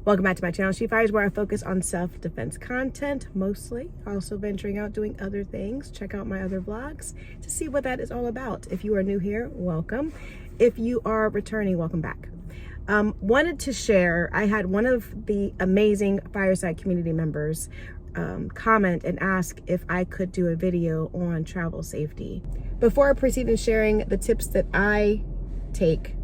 Welcome back to my channel, She Fires, where I focus on self-defense content, mostly. Also venturing out doing other things. Check out my other vlogs to see what that is all about. If you are new here, welcome. If you are returning, welcome back. Wanted to share, I had one of the amazing Fireside community members comment and ask if I could do a video on travel safety. Before I proceed in sharing the tips that I take,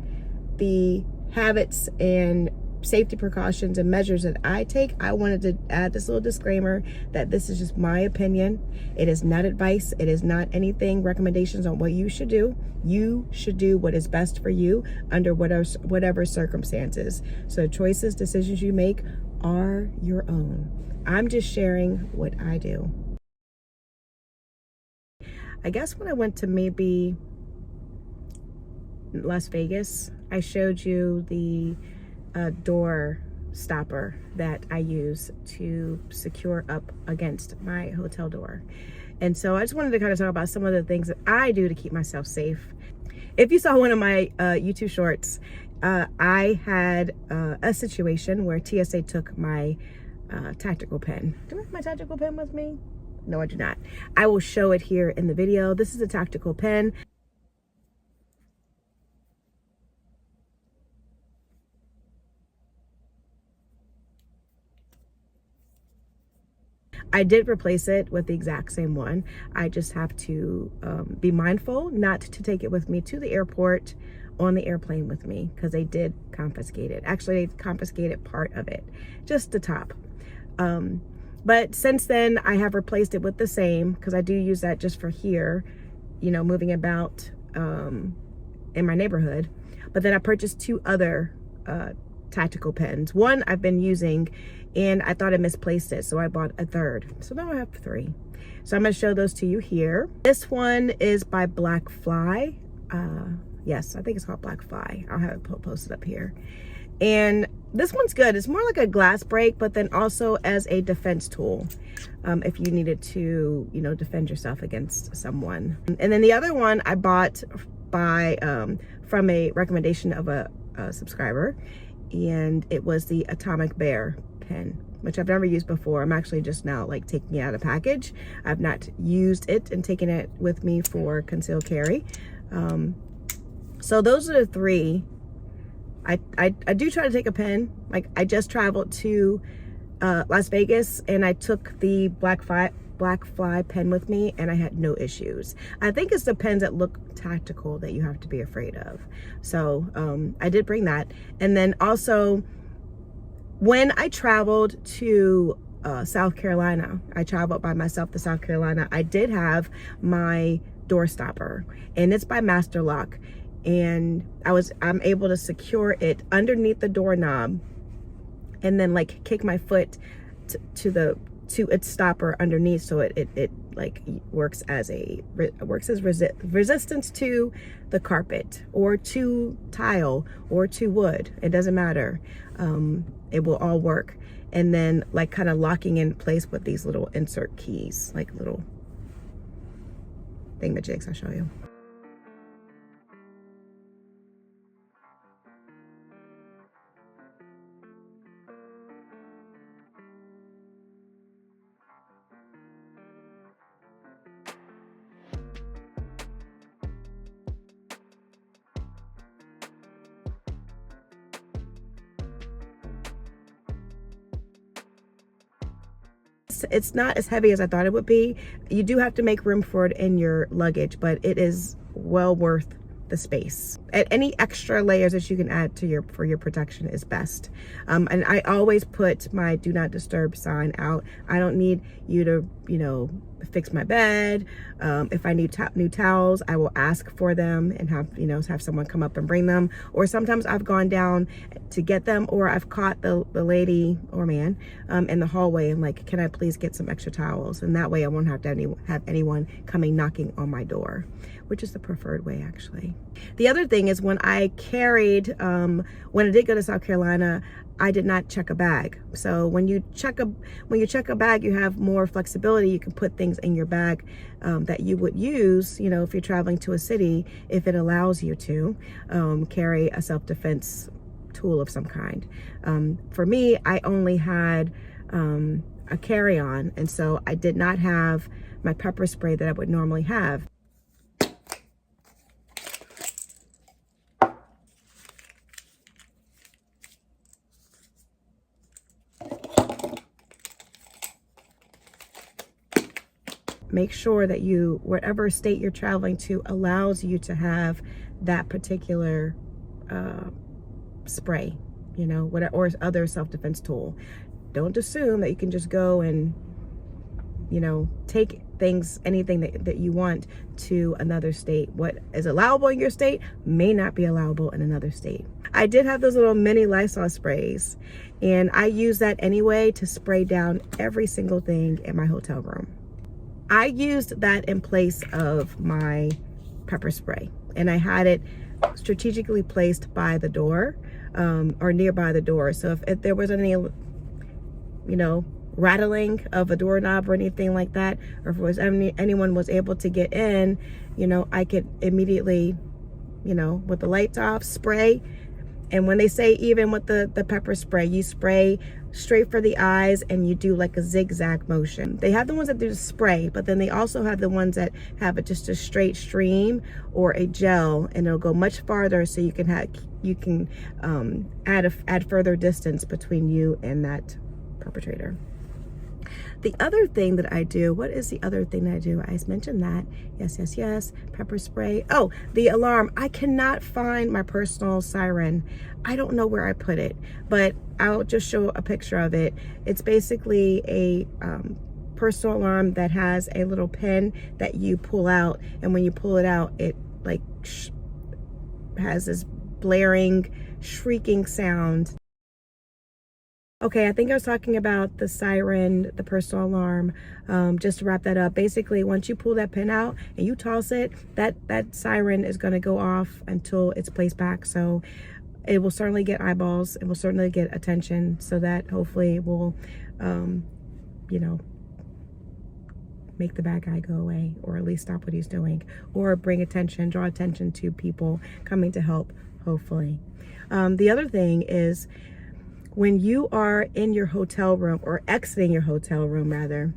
the habits and safety precautions and measures that I take, I wanted to add this little disclaimer that this is just my opinion. It is not advice. It is not anything, recommendations on what you should do. You should do what is best for you under whatever circumstances. So choices, decisions you make are your own. I'm just sharing what I do. I guess when I went to maybe Las Vegas, I showed you the door stopper that I use to secure up against my hotel door. And so I just wanted to kind of talk about some of the things that I do to keep myself safe. If you saw one of my YouTube shorts, I had a situation where TSA took my tactical pen. Do I have my tactical pen with me? No, I do not. I will show it here in the video. This is a tactical pen. I did replace it with the exact same one. I just have to be mindful not to take it with me to the airport on the airplane with me, because they did confiscate it. Actually, they confiscated part of it, just the top. But since then, I have replaced it with the same, because I do use that just for here, you know, moving about in my neighborhood. But then I purchased two other tactical pens. One I've been using and I thought I misplaced it, so I bought a third. So now I have three. So I'm gonna show those to you here. This one is by Black Fly. Yes, I think it's called Black Fly. I'll have it posted up here. And this one's good. It's more like a glass break, but then also as a defense tool, if you needed to, you know, defend yourself against someone. And then the other one I bought by from a recommendation of a subscriber, and it was the Atomic Bear pen, which I've never used before. I'm actually just now like taking it out of the package. I've not used it and taken it with me for concealed carry. So those are the three. I do try to take a pen. Like I just traveled to Las Vegas and I took the Black Fly pen with me and I had no issues. I think it's the pens that look tactical that you have to be afraid of. So I did bring that. And then also when I traveled to South Carolina, I traveled by myself to South Carolina, I did have my door stopper, and it's by Master Lock. And I'm able to secure it underneath the doorknob and then like kick my foot to its stopper underneath, so it like works as resistance to the carpet or to tile or to wood. It doesn't matter. It will all work. And then like kind of locking in place with these little insert keys, like little thingamajigs. I'll show you. It's not as heavy as I thought it would be. You do have to make room for it in your luggage, but it is well worth the space. And any extra layers that you can add to for your protection is best. And I always put my do not disturb sign out. I don't need you to, you know, fix my bed. If I need new towels, I will ask for them and have someone come up and bring them. Or sometimes I've gone down to get them, or I've caught the lady or man in the hallway and like, can I please get some extra towels? And that way I won't have to have anyone coming knocking on my door, which is the preferred way actually. The other thing is when I carried, when I did go to South Carolina, I did not check a bag. So when you check a bag, you have more flexibility. You can put things in your bag that you would use, you know, if you're traveling to a city, if it allows you to carry a self-defense tool of some kind. For me, I only had a carry-on, and so I did not have my pepper spray that I would normally have. Make sure that whatever state you're traveling to allows you to have that particular spray, you know, or other self-defense tool. Don't assume that you can just go and, you know, take anything that you want to another state. What is allowable in your state may not be allowable in another state. I did have those little mini Lysol sprays, and I use that anyway to spray down every single thing in my hotel room. I used that in place of my pepper spray, and I had it strategically placed by the door, or nearby the door. So if there was any, you know, rattling of a doorknob or anything like that, or if anyone was able to get in, you know, I could immediately, you know, with the lights off, spray. And when they say even with the pepper spray, you spray straight for the eyes and you do like a zigzag motion. They have the ones that do the spray, but then they also have the ones that have just a straight stream or a gel, and it'll go much farther, so you can add further distance between you and that perpetrator. The other thing that I do, what is the other thing that I do? I mentioned that. Yes. Pepper spray. Oh, the alarm. I cannot find my personal siren. I don't know where I put it, but I'll just show a picture of it. It's basically a personal alarm that has a little pin that you pull out, and when you pull it out, it like has this blaring, shrieking sound. Okay, I think I was talking about the siren, the personal alarm. Just to wrap that up, basically, once you pull that pin out and you toss it, that siren is going to go off until it's placed back. So it will certainly get eyeballs. It will certainly get attention, so that hopefully will, you know, make the bad guy go away, or at least stop what he's doing, or bring attention, draw attention to people coming to help, hopefully. The other thing is, when you are in your hotel room, or exiting your hotel room rather,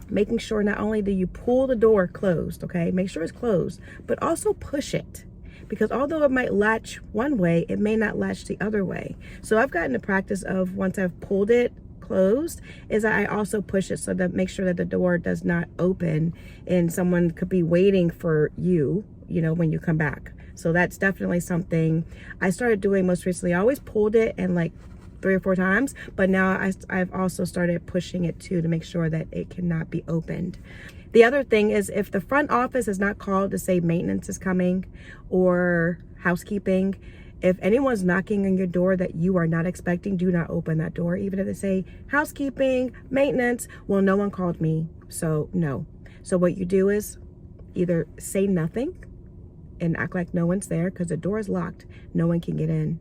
making sure not only do you pull the door closed, okay, make sure it's closed, but also push it, because although it might latch one way, it may not latch the other way. So I've gotten the practice of, once I've pulled it closed, is that I also push it so that make sure that the door does not open and someone could be waiting for you, you know, when you come back. So that's definitely something I started doing most recently. I always pulled it and like 3 or 4 times, but now I've also started pushing it too, to make sure that it cannot be opened. The other thing is, if the front office is not called to say maintenance is coming or housekeeping, if anyone's knocking on your door that you are not expecting, do not open that door. Even if they say housekeeping, maintenance, well, no one called me, so no. So what you do is either say nothing and act like no one's there, because the door is locked, no one can get in.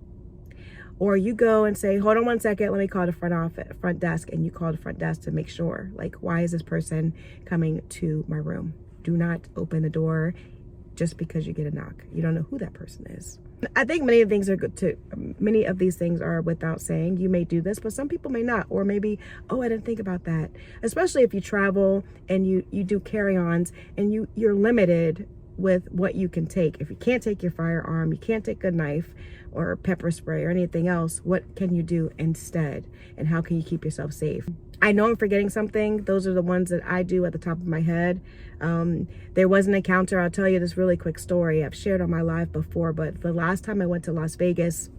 Or you go and say, hold on one second, let me call the front desk, and you call the front desk to make sure, like, why is this person coming to my room? Do not open the door just because you get a knock. You don't know who that person is. I think many of these things are without saying. You may do this, but some people may not. Or maybe, oh, I didn't think about that. Especially if you travel and you do carry-ons, and you're limited with what you can take. If you can't take your firearm, you can't take a knife or pepper spray or anything else, what can you do instead? And how can you keep yourself safe? I know I'm forgetting something. Those are the ones that I do at the top of my head. There was an encounter. I'll tell you this really quick story. I've shared on my live before, but the last time I went to Las Vegas,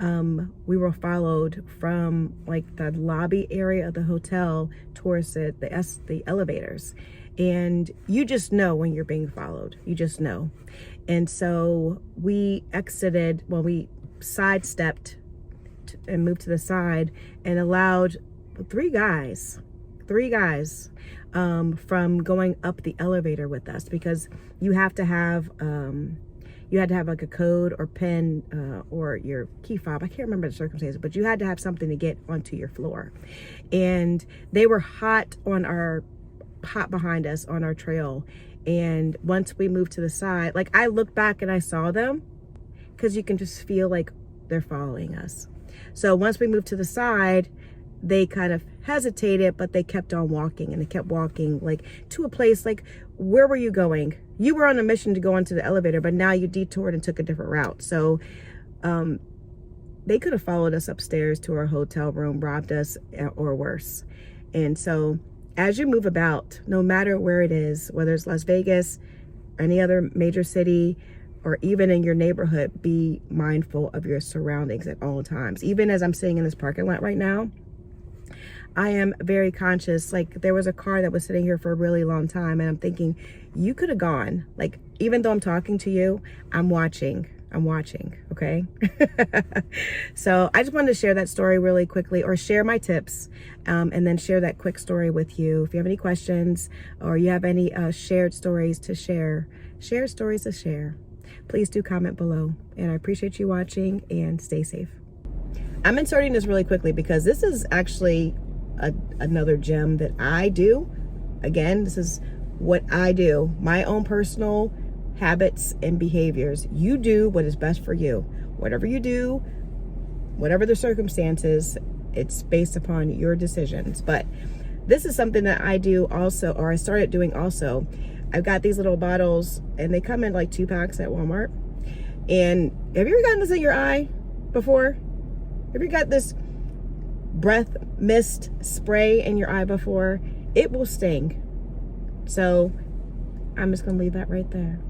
we were followed from like the lobby area of the hotel towards the elevators. And you just know when you're being followed. You just know. And so we exited, well, we sidestepped and moved to the side and allowed three guys from going up the elevator with us, because you had to have like a code or pin or your key fob. I can't remember the circumstances, but you had to have something to get onto your floor. And they were hot behind us on our trail. And once we moved to the side, like, I looked back and I saw them, because you can just feel like they're following us. So once we moved to the side, they kind of hesitated, but they kept on walking, and they kept walking like to a place like, where were you going? You were on a mission to go onto the elevator, but now you detoured and took a different route. So they could have followed us upstairs to our hotel room, robbed us, or worse. And so as you move about, no matter where it is, whether it's Las Vegas, any other major city, or even in your neighborhood, be mindful of your surroundings at all times. Even as I'm sitting in this parking lot right now, I am very conscious. Like, there was a car that was sitting here for a really long time, and I'm thinking, you could have gone. Like, even though I'm talking to you, I'm watching, okay? So I just wanted to share that story really quickly, or share my tips, and then share that quick story with you. If you have any questions, or you have any shared stories to share, please do comment below. And I appreciate you watching, and stay safe. I'm inserting this really quickly because this is actually another gem that I do. Again, this is what I do, my own personal habits and behaviors. You do what is best for you. Whatever you do, whatever the circumstances, it's based upon your decisions. But this is something that I do also, or I started doing also. I've got these little bottles, and they come in like 2 packs at Walmart. And have you ever gotten this in your eye before? Have you got this breath mist spray in your eye before? It will sting. So I'm just gonna leave that right there.